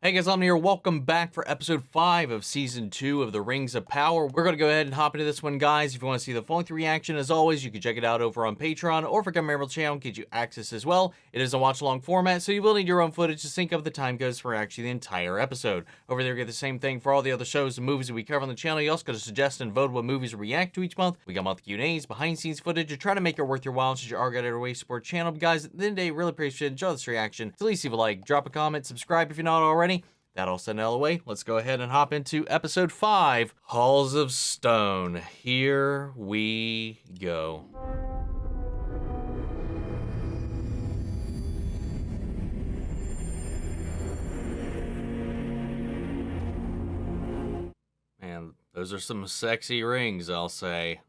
Hey guys, I'm here. Welcome back for episode 5 of season 2 of the Rings of Power. We're going to go ahead and hop into this one, guys. If you want to see the full reaction, as always, you can check it out over on Patreon or for Miriel channel, get you access as well. It is a watch-along format, so you will need your own footage to sync up the time goes for actually the entire episode. Over there, you get the same thing for all the other shows and movies that we cover on the channel. You also got to suggest and vote what movies we react to each month. We got monthly Q&As, behind-the-scenes footage to try to make it worth your while since you are going to way support channel. But guys, at the end of the day, really appreciate it. Enjoy this reaction. So at least leave a like, drop a comment, subscribe if you're not already. That all said and out of the way, let's go ahead and hop into episode 5, Halls of Stone. Here we go. Man, those are some sexy rings, I'll say.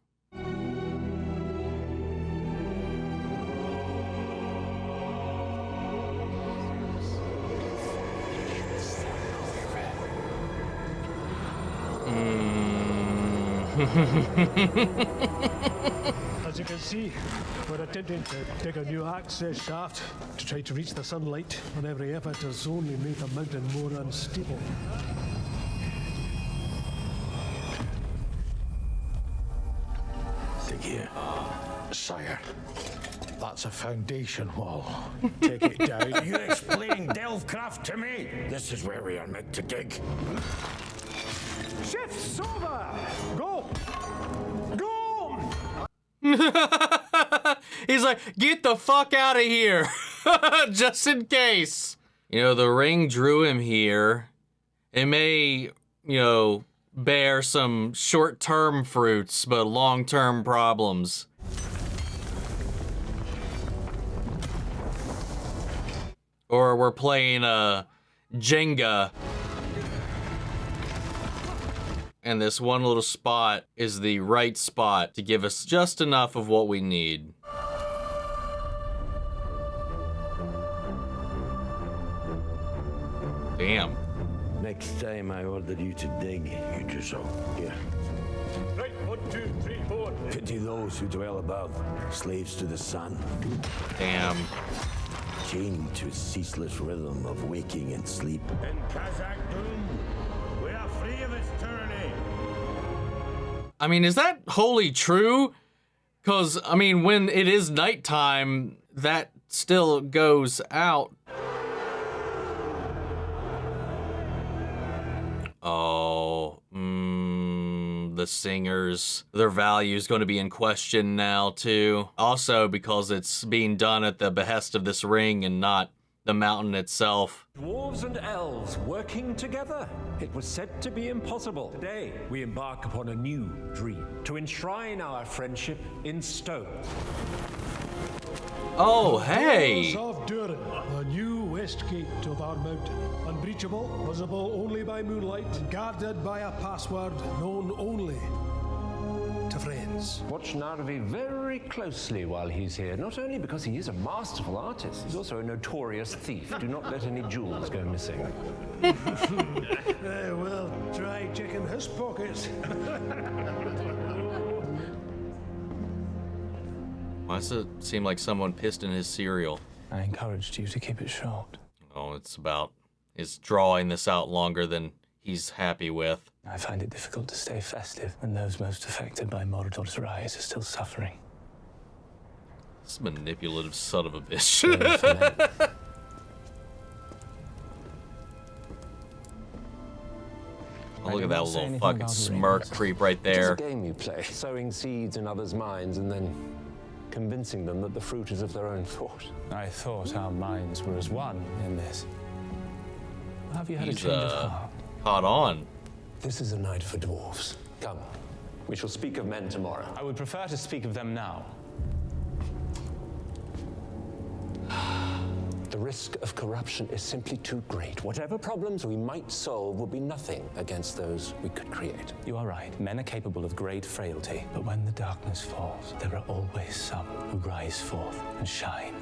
As you can see, we're attempting to dig a new access shaft to try to reach the sunlight, and every effort has only made the mountain more unstable. Dig here. Sire, that's a foundation wall. Take it down. You explain Delvecraft to me? This is where we are meant to dig. Shifts over! Go! Go! He's like, get the fuck out of here, just in case. You know, the ring drew him here. It may, bear some short-term fruits, but long-term problems. Or we're playing Jenga. And this one little spot is the right spot to give us just enough of what we need. Damn. Next time I order you to dig, you do so. Here. Right, 1, 2, 3, 4. Pity those who dwell above, slaves to the sun, Damn. chained to a ceaseless rhythm of waking and sleep. In Kazakh Doom, we are free of its tyranny. I mean, is that wholly true? Because, I mean, when it is nighttime, that still goes out. Oh, the singers, their value is going to be in question now, too. Also, because it's being done at the behest of this ring and not the mountain itself. Dwarves and elves working together. It was said to be impossible. Today, we embark upon a new dream to enshrine our friendship in stone. Oh, hey! Doors of Durin, the new west gate of our mountain. Unbreachable, visible only by moonlight, and guarded by a password known only to friends. Watch Narvi very closely while he's here, not only because he is a masterful artist, he's also a notorious thief. Do not let any jewels go missing. Well, try checking his pockets. Why does it seem like someone pissed in his cereal? I encouraged you to keep it short. Oh, it's drawing this out longer than he's happy with. I find it difficult to stay festive when those most affected by Mordor's rise are still suffering. This manipulative son of a bitch. Oh, look at that little fucking smirk creep right there. It's a game you play, sowing seeds in others' minds and then convincing them that the fruit is of their own thought. I thought our minds were as one in this. Have you had a He's, change of heart? caught on. This is a night for dwarves. Come, we shall speak of men tomorrow. I would prefer to speak of them now. The risk of corruption is simply too great. Whatever problems we might solve will be nothing against those we could create. You are right. Men are capable of great frailty. But when the darkness falls, there are always some who rise forth and shine.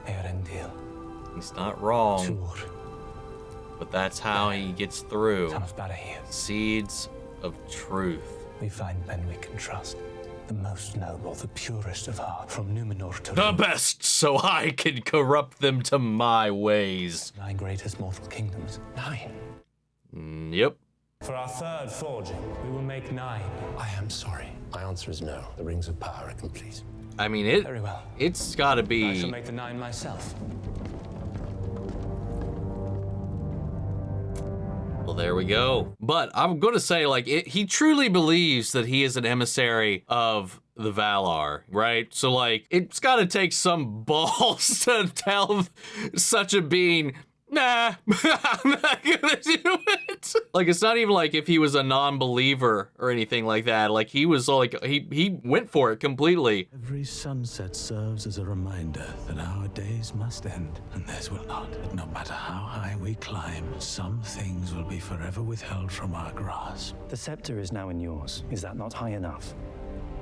Elendil. He's not wrong, Tur. but that's how he gets through. Son of Barahir. Seeds of truth. We find men we can trust. the most noble, the purest of heart, from Númenor to The best, so I can corrupt them to my ways. 9 greatest mortal kingdoms. 9. Yep. For our 3rd forging, we will make 9. I am sorry. My answer is no. The rings of power are complete. I mean, Very well. it's gotta I shall be... make the 9 myself. Well, there we go. But I'm gonna say, like, he truly believes that he is an emissary of the Valar, right? So, like, it's gotta take some balls to tell such a being, nah, I'm not gonna do it. Like, it's not even like if he was a non-believer or anything like that. Like, he was like, he went for it completely. Every sunset serves as a reminder that our days must end, and theirs will not. But no matter how high we climb, some things will be forever withheld from our grasp. The scepter is now in yours. Is that not high enough?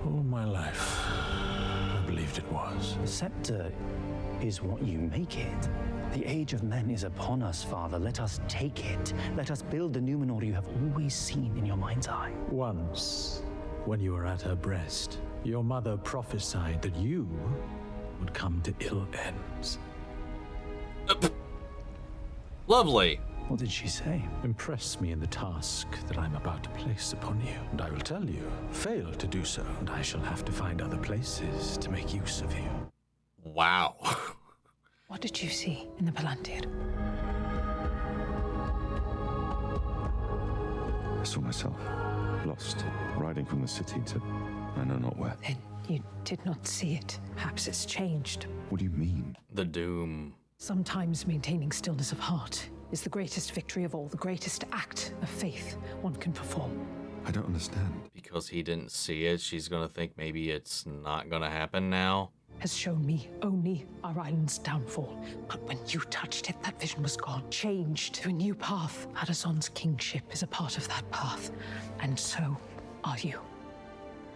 All my life, I believed it was. The scepter is what you make it. The age of men is upon us, Father. Let us take it. Let us build the Númenor you have always seen in your mind's eye. Once, when you were at her breast, your mother prophesied that you would come to ill ends. Lovely. What did she say? Impress me in the task that I'm about to place upon you, and I will tell you. Fail to do so, and I shall have to find other places to make use of you. Wow. What did you see in the Palantir? I saw myself, lost, riding from the city to I know not where. Then you did not see it. Perhaps it's changed. What do you mean? The doom. Sometimes maintaining stillness of heart is the greatest victory of all, the greatest act of faith one can perform. I don't understand. Because he didn't see it, she's gonna think maybe it's not gonna happen now. Has shown me only our island's downfall. But when you touched it, that vision was gone, changed to a new path. Pharazôn's kingship is a part of that path, and so are you.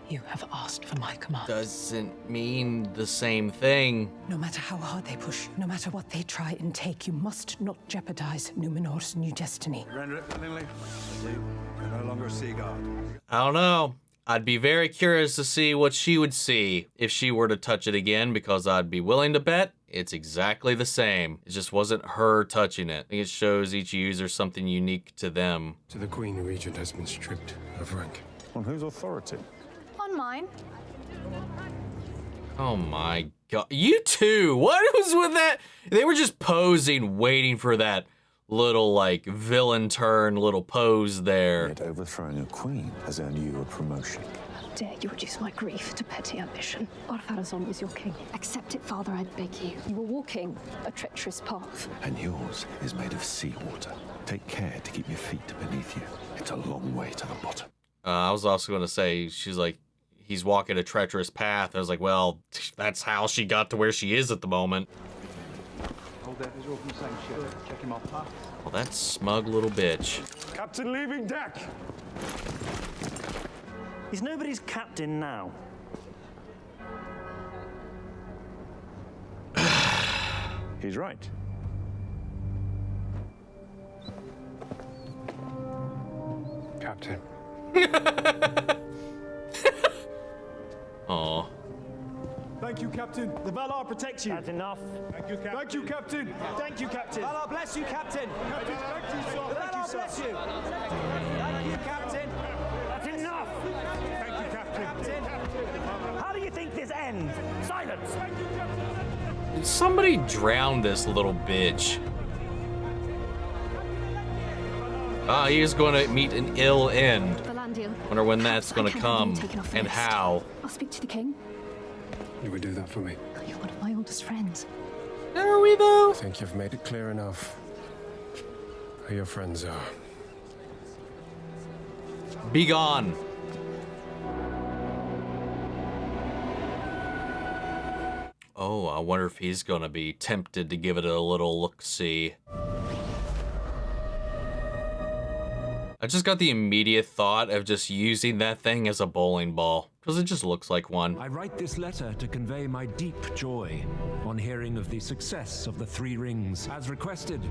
You have asked for my command. Doesn't mean the same thing. No matter how hard they push, no matter what they try and take, you must not jeopardize Númenor's new destiny. Render it willingly. You can no longer see God. I don't know. I'd be very curious to see what she would see if she were to touch it again, because I'd be willing to bet it's exactly the same. It just wasn't her touching it. I think it shows each user something unique to them. To the Queen, the regent has been stripped of rank. On whose authority? On mine. Oh my god. You two! What was with that? They were just posing, waiting for that little, like, villain turn, little pose there. Yet overthrowing a queen has earned you a promotion. How dare you reduce my grief to petty ambition? Our Pharazôn is your king. Accept it, Father, I beg you. You are walking a treacherous path. And yours is made of seawater. Take care to keep your feet beneath you. It's a long way to the bottom. I was also going to say, she's like, he's walking a treacherous path. I was like, well, that's how she got to where she is at the moment. Hold that visual from the same ship. Check him off. Well, that smug little bitch. Captain leaving deck. He's nobody's captain now. He's right. Captain. Aw. Thank you, Captain. The Valar protects you. That's enough. Thank you, Captain. Thank you, Captain. Thank you, Captain. Valar bless you, Captain. Thank you, sir. The Valar bless you. Thank you, Captain. That's enough. Thank you, Captain. How do you think this ends? Silence. Did somebody drown this little bitch? Ah, he is going to meet an ill end. Wonder when that's going to come and how. I'll speak to the king. You would do that for me. You're one of my oldest friends. Are we though? I think you've made it clear enough who your friends are. Be gone. Oh, I wonder if he's gonna be tempted to give it a little look-see. I just got the immediate thought of just using that thing as a bowling ball, because it just looks like one. I write this letter to convey my deep joy on hearing of the success of the 3 rings. As requested,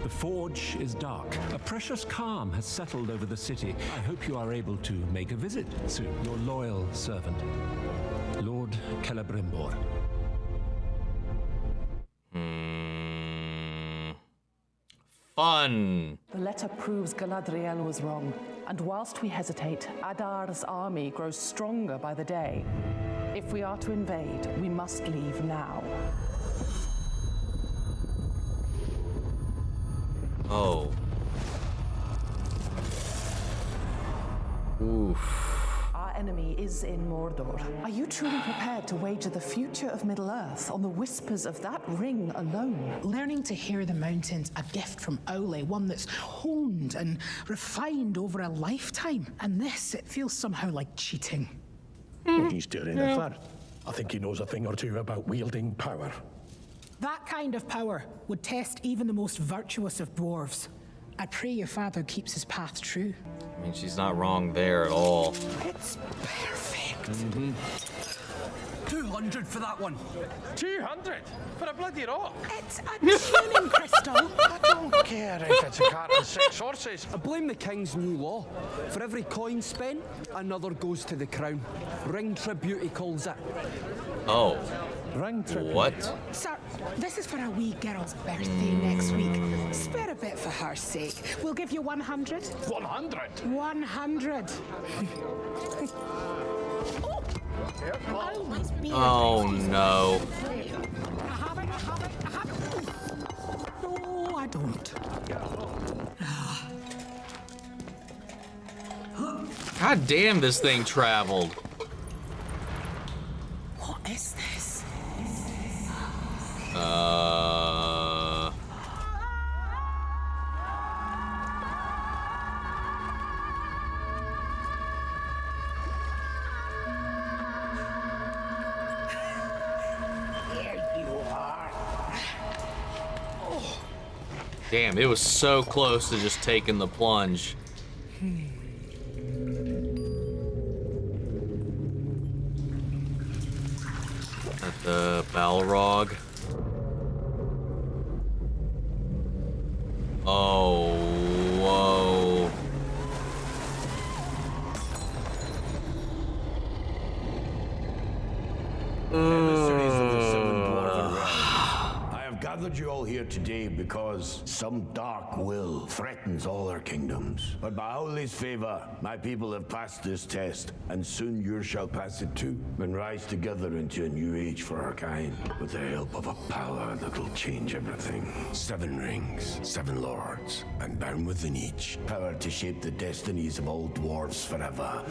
The forge is dark. A precious calm has settled over the city. I hope you are able to make a visit soon. Your loyal servant, Lord Celebrimbor. Fun. The letter proves Galadriel was wrong, and whilst we hesitate, Adar's army grows stronger by the day. If we are to invade, we must leave now. Oh. Oof. Our enemy is in Mordor. Are you truly prepared to wager the future of Middle-earth on the whispers of that ring alone? Learning to hear the mountains, a gift from Ole, one that's honed and refined over a lifetime. And this, it feels somehow like cheating. He's doing it fair. I think he knows a thing or two about wielding power. That kind of power would test even the most virtuous of dwarves. I pray your father keeps his path true. I mean, she's not wrong there at all. It's perfect. 200 for that one. 200 for a bloody rock. It's a tuning crystal. I don't care if it's a cart and 6 horses. I blame the king's new law. For every coin spent, another goes to the crown. Ring tribute, he calls it. Oh. Ring tribute? What? Sir, this is for a wee girl's birthday next week. Spare a bit for her sake. We'll give you 100. 100? 100. Oh no. No, I don't. God damn, this thing traveled. What is this? Damn, it was so close to just taking the plunge. At the Balrog. Oh, whoa. Emissaries of the Seven Dwarven Realms. I have gathered you all here today because some dark will threatens all our kingdoms. But by Aule's favor, my people have passed this test, and soon you shall pass it too, and rise together into a new age for our kind, with the help of a power that'll change everything. 7 rings, 7 lords, and bound within each, power to shape the destinies of all dwarves forever.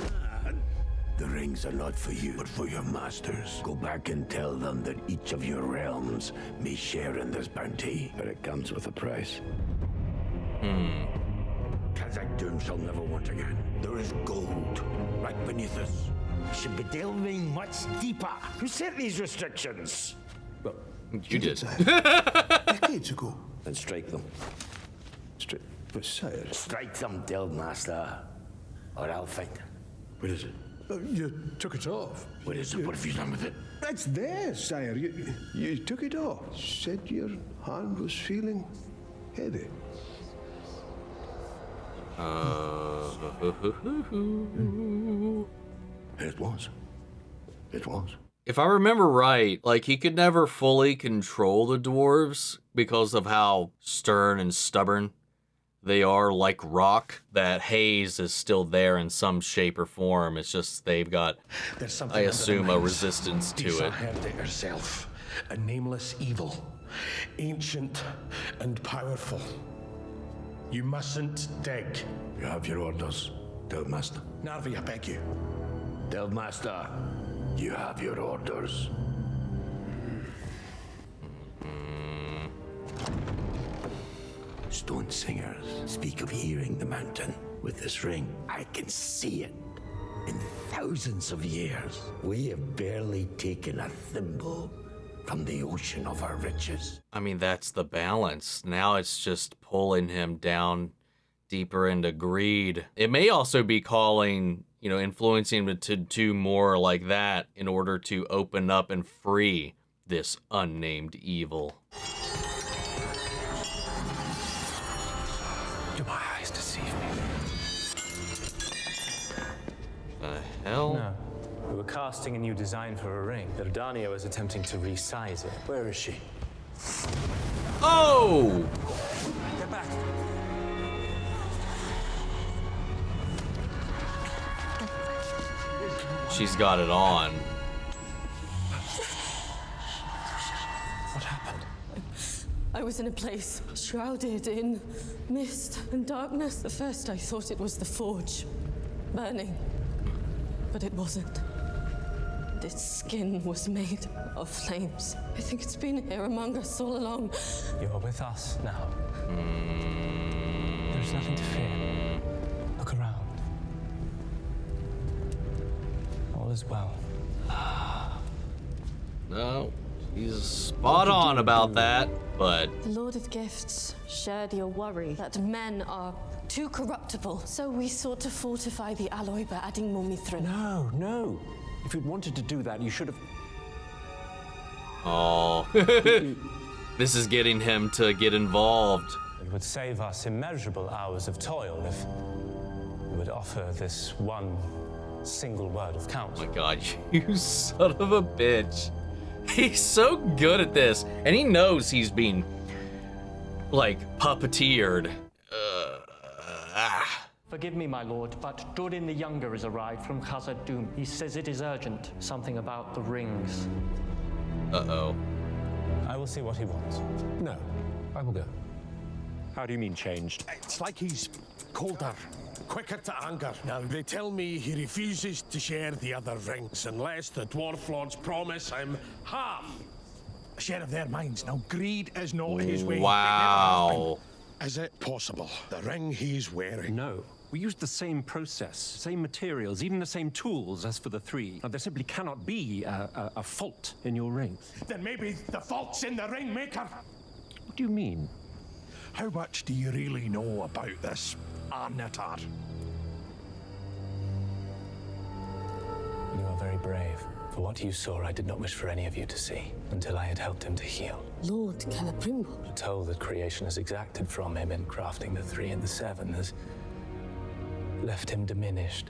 The rings are not for you, but for your masters. Go back and tell them that each of your realms may share in this bounty, but it comes with a price. Khazak Doom shall never want again. There is gold right beneath us. We should be delving much deeper. Who set these restrictions? Well, you did. Decades ago. Then strike them. But sire... Strike them, Guildmaster, or I'll fight. Where is it? You took it off. What is it? What have you done with it? It's there, sire. You took it off. Said your hand was feeling heavy. It was. It was. If I remember right, like, he could never fully control the dwarves because of how stern and stubborn they are, like rock. That haze is still there in some shape or form. It's just they've got, I assume, a resistance to it. Heard it herself. A nameless evil. Ancient and powerful. You mustn't dig. You have your orders, Guildmaster. Narvi, I beg you. Guildmaster, you have your orders. Stone singers speak of hearing the mountain. With this ring, I can see it. In thousands of years, we have barely taken a thimble from the ocean of our riches. I mean, that's the balance. Now it's just pulling him down deeper into greed. It may also be calling, influencing him to do more like that in order to open up and free this unnamed evil. deceive me. The hell? No. We were casting a new design for a ring. Erdanio is attempting to resize it. Where is she? Oh! Get back. She's got it on. What happened? I was in a place shrouded in mist and darkness. At first I thought it was the forge, burning. But it wasn't. Its skin was made of flames. I think it's been here among us all along. You are with us now. There's nothing to fear. Look around. All is well. No, he's spot on about that, but... The Lord of Gifts shared your worry that men are too corruptible. So we sought to fortify the alloy by adding more mithril. No, no. If you'd wanted to do that, you should have... Oh. This is getting him to get involved. It would save us immeasurable hours of toil if we would offer this one single word of counsel. Oh my god, you son of a bitch. He's so good at this, and he knows he's being, like, puppeteered. Forgive me, my lord, but Durin the Younger has arrived from Khazad-dûm. He says it is urgent. Something about the rings. Uh-oh. I will see what he wants. No, I will go. How do you mean changed? It's like he's colder, quicker to anger. Now, they tell me he refuses to share the other rings unless the Dwarf Lords promise him half a share of their minds. Now, greed is not his way. Wow. Is it possible? The ring he's wearing? No. We used the same process, same materials, even the same tools as for the three. Now, there simply cannot be a fault in your rings. Then maybe the fault's in the ring maker. What do you mean? How much do you really know about this Arnatar? You are very brave. For what you saw, I did not wish for any of you to see, until I had helped him to heal. Lord Celebrimbor. The toll that creation has exacted from him in crafting the 3 and the 7 has left him diminished,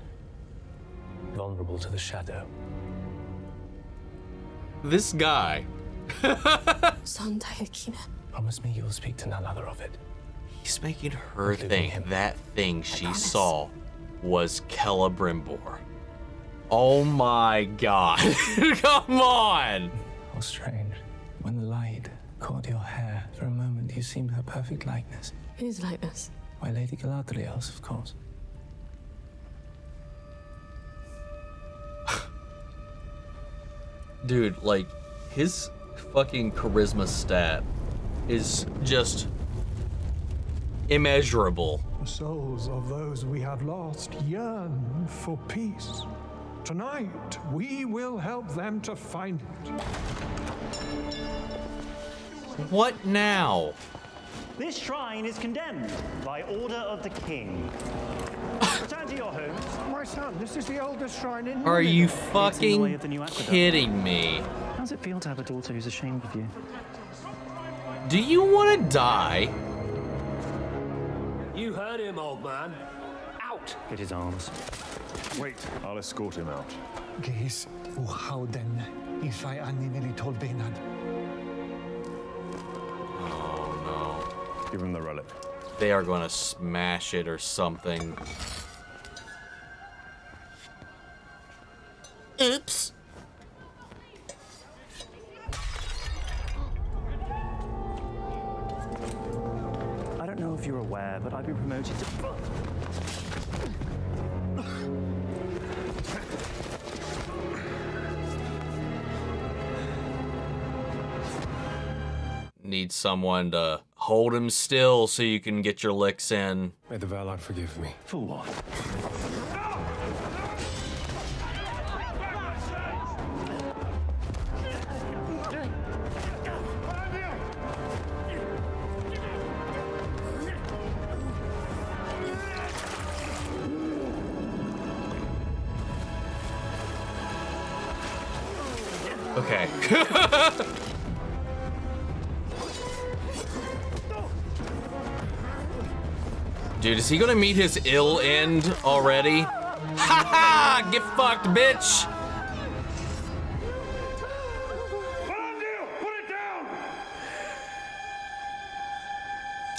vulnerable to the shadow. This guy. Promise me you will speak to none other of it. He's making her think that thing she saw was Celebrimbor. Oh my god. Come on! How strange. When the light caught your hair, for a moment you seemed her perfect likeness. Whose likeness? Why, Lady Galadriel's, of course. Dude, like, his fucking charisma stat is just immeasurable. The souls of those we have lost yearn for peace. Tonight, we will help them to find it. What now? This shrine is condemned by order of the king. Return to your homes. My son, this is the oldest shrine in Are you It's in the way fucking of the new aqueduct. kidding me? How's it feel to have a daughter who's ashamed of you? Do you want to die? You heard him, old man. Out! Get his arms. Wait, I'll escort him out. Geis, Uhauden, Isai Aninili told Benad. Oh no. Give him the relic. They are going to smash it or something. Oops. I don't know if you're aware, but I've been promoted to... Need someone to hold him still so you can get your licks in. May the Valar forgive me. For what? Okay. Dude, is he gonna meet his ill end already? Ha ha! Get fucked, bitch!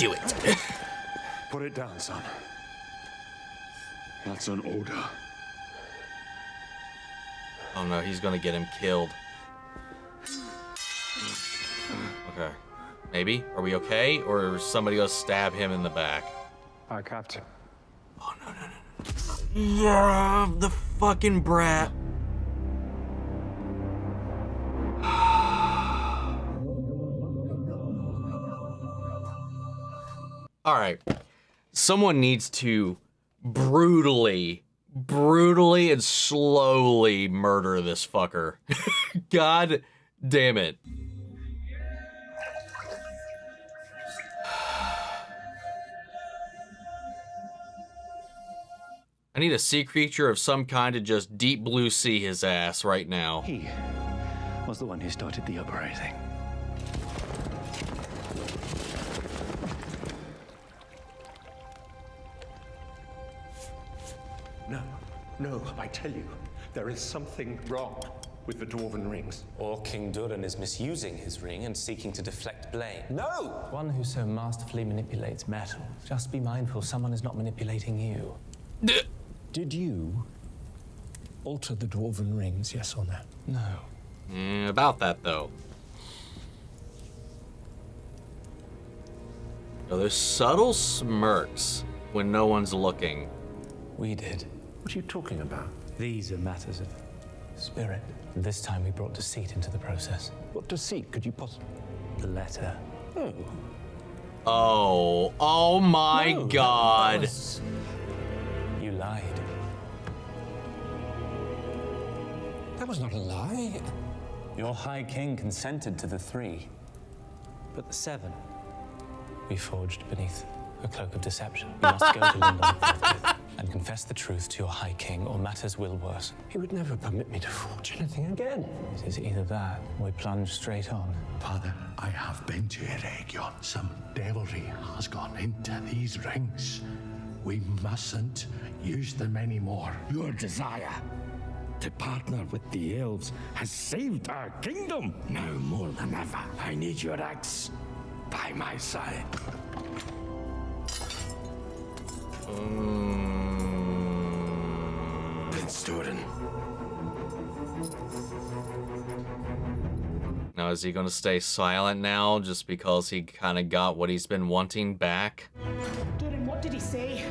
Do it. Put it down, son. That's an order. Oh no, he's gonna get him killed. Okay. Maybe? Are we okay? Or is somebody gonna stab him in the back? Our captain. Oh no, no, no. Yeah, the fucking brat. Alright. Someone needs to brutally and slowly murder this fucker. God damn it. I need a sea creature of some kind to just deep blue sea his ass right now. He was the one who started the uprising. No, I tell you, there is something wrong with the Dwarven Rings. Or King Durin is misusing his ring and seeking to deflect blame. No! One who so masterfully manipulates metal. Just be mindful someone is not manipulating you. Did you alter the Dwarven Rings, yes or no? No. About that, though. Oh, there's subtle smirks when no one's looking. We did. What are you talking about? These are matters of spirit. This time we brought deceit into the process. What deceit could you possibly... The letter. Oh my God. You lied. That was not a lie. Your High King consented to the 3. But the 7, we forged beneath a cloak of deception. You must go to London and confess the truth to your High King, or matters will worsen. He would never permit me to forge anything again. It is either that, or we plunge straight on. Father, I have been to Eregion. Some devilry has gone into these rings. We mustn't use them anymore. Your desire to partner with the elves has saved our kingdom. Now more than ever, I need your axe by my side. Prince Durin. Now, is he gonna stay silent now just because he kind of got what he's been wanting back? Durin, what did he say?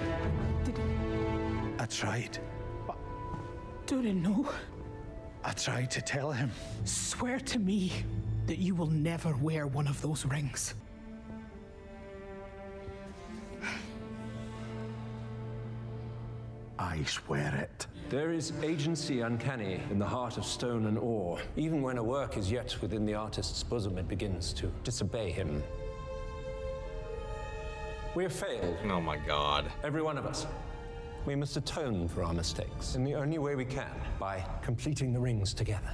I tried. Durin, no. I tried to tell him. Swear to me that you will never wear one of those rings. I swear it. There is agency uncanny in the heart of stone and ore. Even when a work is yet within the artist's bosom, it begins to disobey him. We have failed. Oh my God. Every one of us. We must atone for our mistakes in the only way we can, by completing the rings together.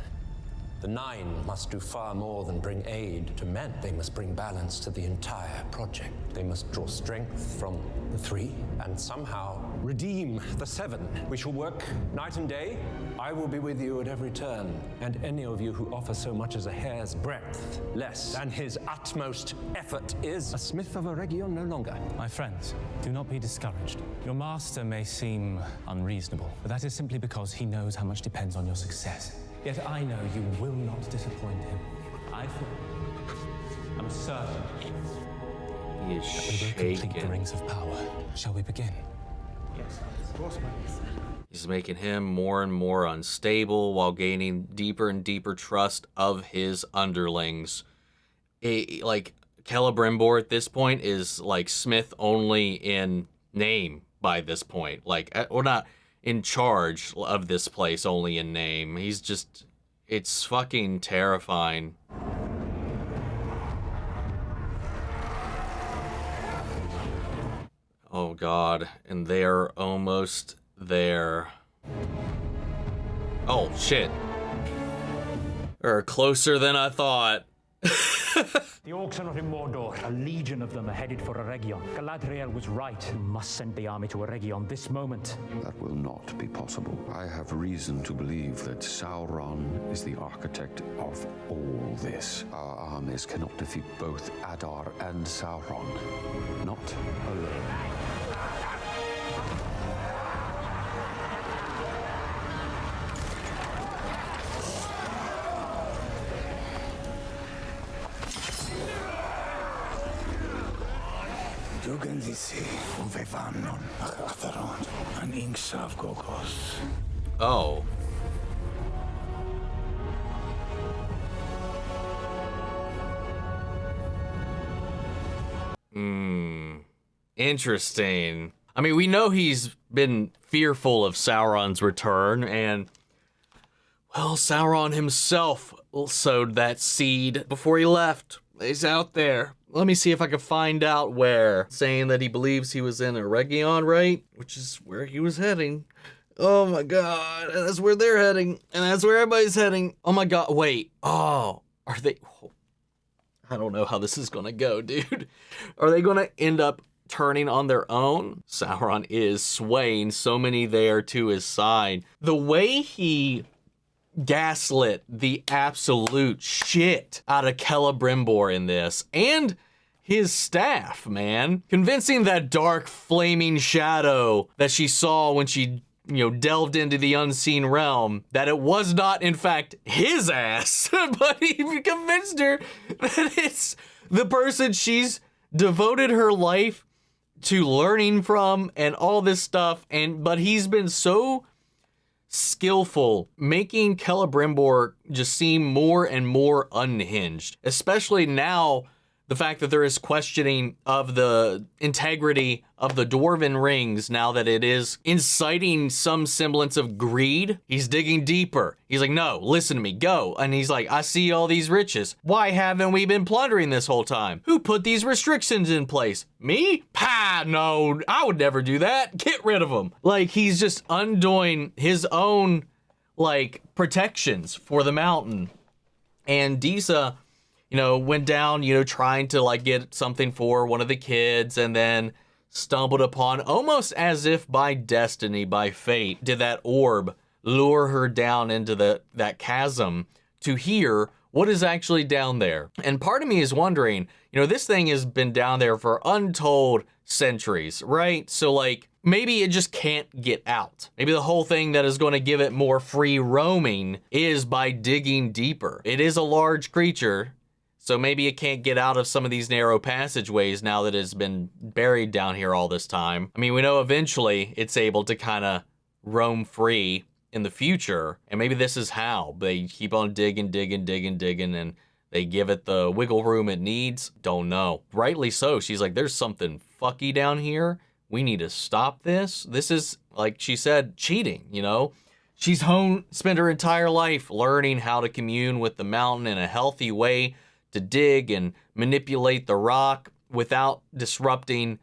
The 9 must do far more than bring aid to men. They must bring balance to the entire project. They must draw strength from the 3 and somehow redeem the 7. We shall work night and day. I will be with you at every turn. And any of you who offer so much as a hair's breadth less than his utmost effort is a smith of a region no longer. My friends, do not be discouraged. Your master may seem unreasonable, but that is simply because he knows how much depends on your success. Yet I know you will not disappoint him. I'm certain. He is that we will complete the rings of power. Shall we begin? Yes, of course, my He's making him more and more unstable while gaining deeper and deeper trust of his underlings. Like, Celebrimbor at this point is like Smith only in name by this point. Like, or not in charge of this place only in name. He's just, it's fucking terrifying. Oh God, and they're almost there. Oh shit. Or closer than I thought. The orcs are not in Mordor. A legion of them are headed for Eregion. Galadriel was right. You must send the army to Eregion this moment. That will not be possible. I have reason to believe that Sauron is the architect of all this. Our armies cannot defeat both Adar and Sauron. Not alone. Oh. Interesting. I mean, we know he's been fearful of Sauron's return, and, well, Sauron himself sowed that seed before he left. He's out there. Let me see if I can find out where. Saying that he believes he was in Eregion, right? Which is where he was heading. Oh my god, and that's where they're heading, and that's where everybody's heading. Oh my god, wait. Oh, are they... I don't know how this is gonna go, dude. Are they gonna end up turning on their own? Sauron is swaying so many there to his side. The way he gaslit the absolute shit out of Celebrimbor in this, and his staff, man. Convincing that dark flaming shadow that she saw when she, delved into the unseen realm, that it was not, in fact, his ass, but he convinced her that it's the person she's devoted her life to learning from and all this stuff, but he's been so skillful making Celebrimbor just seem more and more unhinged, especially now the fact that there is questioning of the integrity of the Dwarven Rings now that it is inciting some semblance of greed. He's digging deeper. He's like, no, listen to me, go. And he's like, I see all these riches. Why haven't we been plundering this whole time? Who put these restrictions in place? Me? Pah, no, I would never do that. Get rid of them. Like, he's just undoing his own, protections for the mountain. And Disa, went down, trying to get something for one of the kids, and then stumbled upon, almost as if by destiny, by fate, did that orb lure her down into that chasm to hear what is actually down there. And part of me is wondering, this thing has been down there for untold centuries, right? So maybe it just can't get out. Maybe the whole thing that is going to give it more free roaming is by digging deeper. It is a large creature, so maybe it can't get out of some of these narrow passageways now that it's been buried down here all this time. I mean, we know eventually it's able to kind of roam free in the future, and maybe this is how. They keep on digging, and they give it the wiggle room it needs. Don't know. Rightly so. She's like, there's something fucky down here. We need to stop this. This is, like she said, cheating, She's spent her entire life learning how to commune with the mountain in a healthy way, to dig and manipulate the rock without disrupting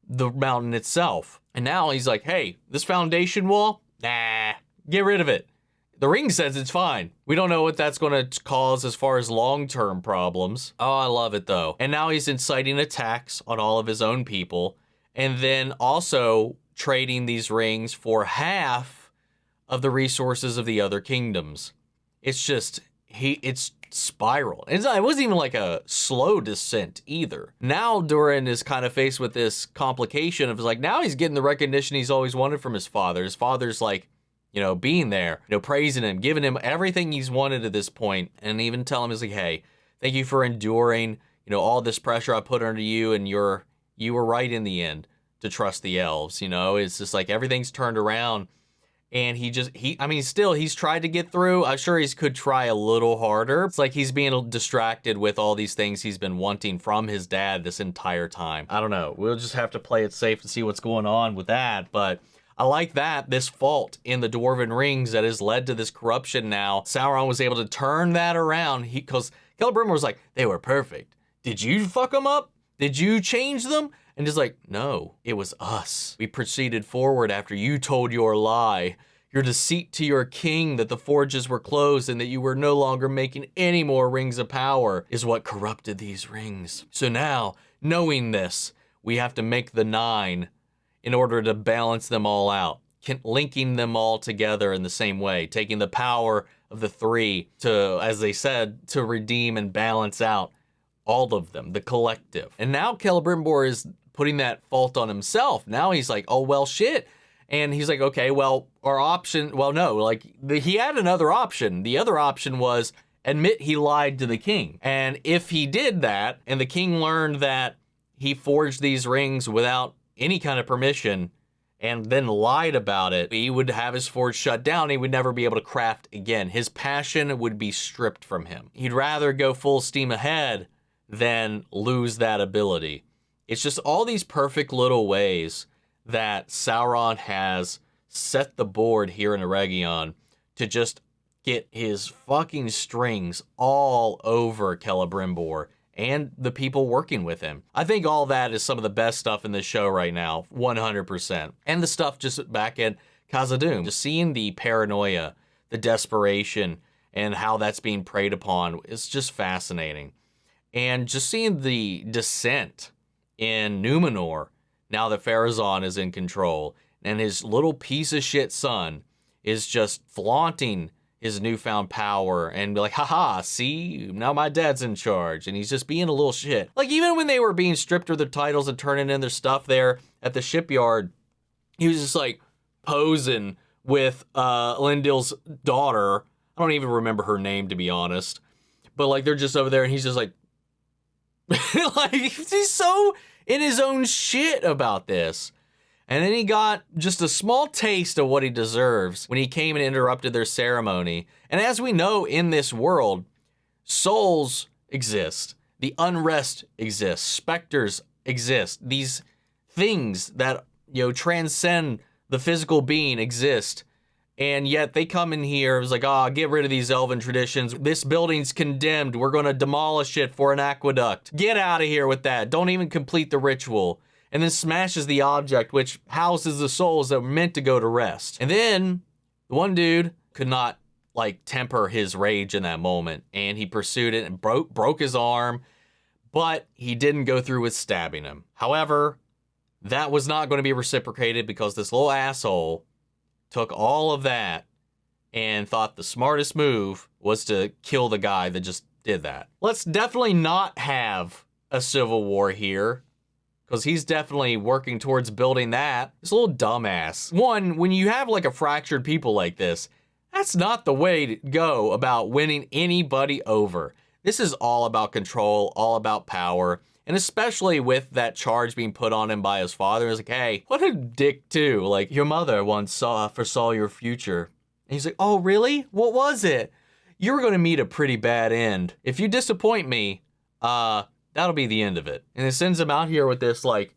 the mountain itself. And now he's like, hey, this foundation wall, nah, get rid of it. The ring says it's fine. We don't know what that's going to cause as far as long-term problems. Oh, I love it though. And now he's inciting attacks on all of his own people, and then also trading these rings for half of the resources of the other kingdoms. It's just, it's spiral. It wasn't even a slow descent either. Now Durin is kind of faced with this complication of now he's getting the recognition he's always wanted from his father. His father's being there, praising him, giving him everything he's wanted at this point, and even tell him, hey, thank you for enduring, all this pressure I put under you, and you were right in the end to trust the elves. It's just everything's turned around. And he's tried to get through. I'm sure he could try a little harder. It's he's being distracted with all these things he's been wanting from his dad this entire time. I don't know. We'll just have to play it safe and see what's going on with that. But I like this fault in the Dwarven Rings that has led to this corruption now. Sauron was able to turn that around because Celebrimbor was they were perfect. Did you fuck them up? Did you change them? And just no, it was us. We proceeded forward after you told your lie. your deceit to your king that the forges were closed and that you were no longer making any more rings of power is what corrupted these rings. So now, knowing this, we have to make the 9 in order to balance them all out, linking them all together in the same way, taking the power of the 3 to, as they said, to redeem and balance out all of them, the collective. And now Celebrimbor is putting that fault on himself. Now he's like, oh, well, shit. And he's like, okay, well, our option, well, no, like he had another option. The other option was admit he lied to the king. And if he did that and the king learned that he forged these rings without any kind of permission and then lied about it, he would have his forge shut down. He would never be able to craft again. His passion would be stripped from him. He'd rather go full steam ahead than lose that ability. It's just all these perfect little ways that Sauron has set the board here in Eregion to just get his fucking strings all over Celebrimbor and the people working with him. I think all that is some of the best stuff in this show right now, 100%. And the stuff just back at Khazad-dûm, just seeing the paranoia, the desperation, and how that's being preyed upon is just fascinating. And just seeing the descent in Númenor, now that Pharazôn is in control, and his little piece of shit son is just flaunting his newfound power and be like, haha, see, now my dad's in charge, and he's just being a little shit. Like, even when they were being stripped of their titles and turning in their stuff there at the shipyard, he was just like posing with Elendil's daughter. I don't even remember her name, to be honest. But like, they're just over there and he's just like, like, he's so in his own shit about this. And then he got just a small taste of what he deserves when he came and interrupted their ceremony. And as we know in this world, souls exist. The unrest exists. Specters exist. These things that, you know, transcend the physical being exist. And yet they come in here, it was like, get rid of these elven traditions. This building's condemned. We're going to demolish it for an aqueduct. Get out of here with that. Don't even complete the ritual. And then smashes the object, which houses the souls that were meant to go to rest. And then the one dude could not, like, temper his rage in that moment. And he pursued it and broke his arm. But he didn't go through with stabbing him. However, that was not going to be reciprocated because this little asshole took all of that and thought the smartest move was to kill the guy that just did that. Let's definitely not have a civil war here, because he's definitely working towards building that. This little dumbass. One, when you have like a fractured people like this, that's not the way to go about winning anybody over. This is all about control, all about power. And especially with that charge being put on him by his father, it's like, hey, what a dick too. Like, your mother once foresaw your future. And he's like, oh, really? What was it? You're going to meet a pretty bad end. If you disappoint me, that'll be the end of it. And it sends him out here with this, like,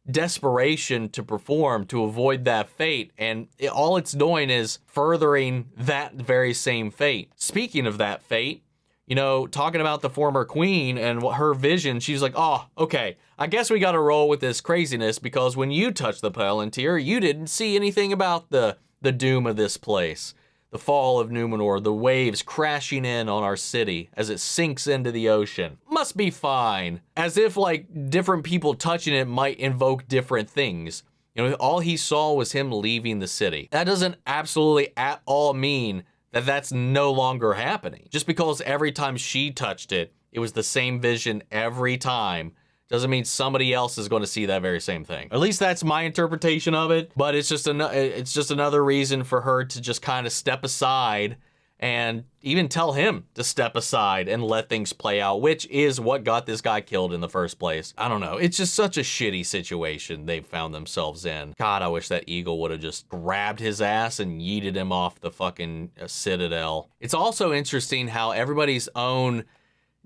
desperation to perform to avoid that fate. And all it's doing is furthering that very same fate. Speaking of that fate, you know, talking about the former queen and her vision, she's like, oh, okay, I guess we got to roll with this craziness because when you touched the Palantir, you didn't see anything about the doom of this place. The fall of Númenor, the waves crashing in on our city as it sinks into the ocean. Must be fine. As if, like, different people touching it might invoke different things. You know, all he saw was him leaving the city. That doesn't absolutely at all mean that that's no longer happening. Just because every time she touched it, it was the same vision every time, doesn't mean somebody else is going to see that very same thing. At least that's my interpretation of it, but it's just another reason for her to just kind of step aside and even tell him to step aside and let things play out, which is what got this guy killed in the first place. I don't know. It's just such a shitty situation they've found themselves in. God, I wish that eagle would have just grabbed his ass and yeeted him off the fucking citadel. It's also interesting how everybody's own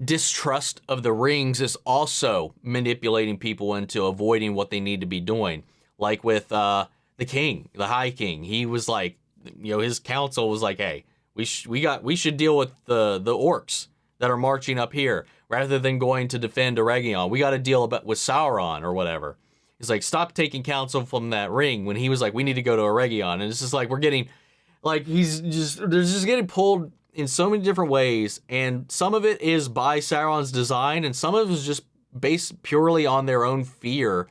distrust of the rings is also manipulating people into avoiding what they need to be doing. Like with the king, the High King. He was like, you know, his council was like, hey, we should deal with the orcs that are marching up here rather than going to defend Eregion. We got to deal with Sauron or whatever. He's like, stop taking counsel from that ring, when he was like, we need to go to Eregion. And it's just like, we're getting Like, they're just getting pulled in so many different ways, and some of it is by Sauron's design, and some of it is just based purely on their own fear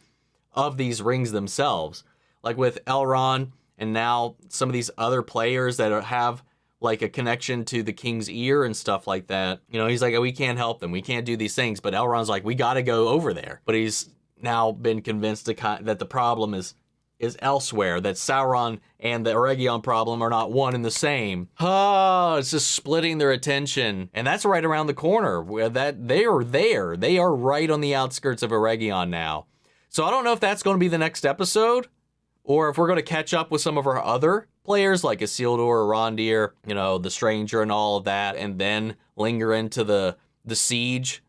of these rings themselves. Like with Elrond, and now some of these other players that have like a connection to the king's ear and stuff like that. You know, he's like, oh, we can't help them. We can't do these things. But Elrond's like, we got to go over there. But he's now been convinced that the problem is elsewhere, that Sauron and the Eregion problem are not one and the same. Oh, it's just splitting their attention. And that's right around the corner, where that they are there. They are right on the outskirts of Eregion now. So I don't know if that's going to be the next episode, or if we're going to catch up with some of our other players like Isildur, Arondir, you know, the Stranger and all of that, and then linger into the siege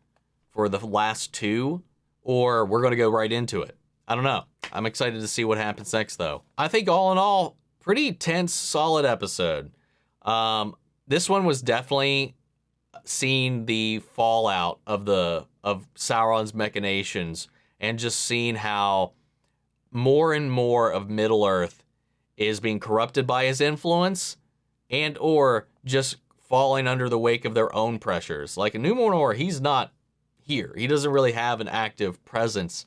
for the last two, or we're going to go right into it. I don't know. I'm excited to see what happens next, though. I think all in all, pretty tense, solid episode. This one was definitely seeing the fallout of Sauron's machinations, and just seeing how more and more of Middle-earth is being corrupted by his influence, and or just falling under the wake of their own pressures. Like in Númenor, he's not here. He doesn't really have an active presence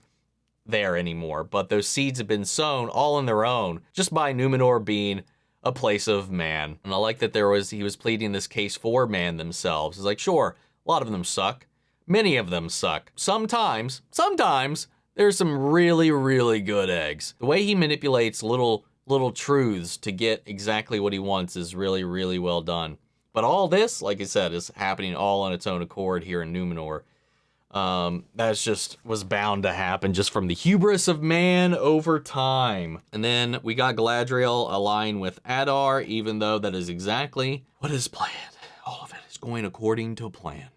there anymore, but those seeds have been sown all on their own, just by Númenor being a place of man. And I like that he was pleading this case for man themselves. It's like, sure, a lot of them suck. Many of them suck. Sometimes there's some really, really good eggs. The way he manipulates little truths to get exactly what he wants is really, really well done. But all this, like I said, is happening all on its own accord here in Númenor. That's just was bound to happen just from the hubris of man over time. And then we got Galadriel align with Adar, even though that is exactly what is planned. All of it is going according to plan.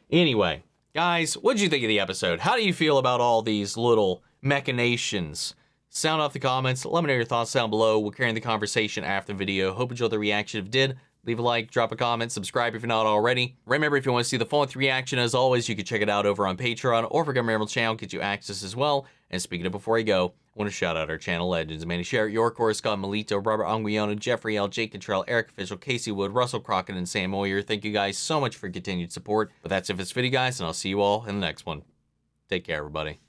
Anyway, guys, what did you think of the episode? How do you feel about all these little machinations? Sound off the comments. Let me know your thoughts down below. We'll carry on the conversation after the video. Hope you enjoyed the reaction. If you did, leave a like, drop a comment, subscribe if you're not already. Remember, if you want to see the full-length reaction, as always, you can check it out over on Patreon, or if Miriel channel, get you access as well. And speaking of before you go, I want to shout out our channel legends: Manny Sherritt, York, Scott, Melito, Robert Anguiano, Jeffrey L, Jake Cottrell, Eric Official, Casey Wood, Russell Crockett, and Sam Moyer. Thank you guys so much for continued support. But that's it for this video, guys, and I'll see you all in the next one. Take care, everybody.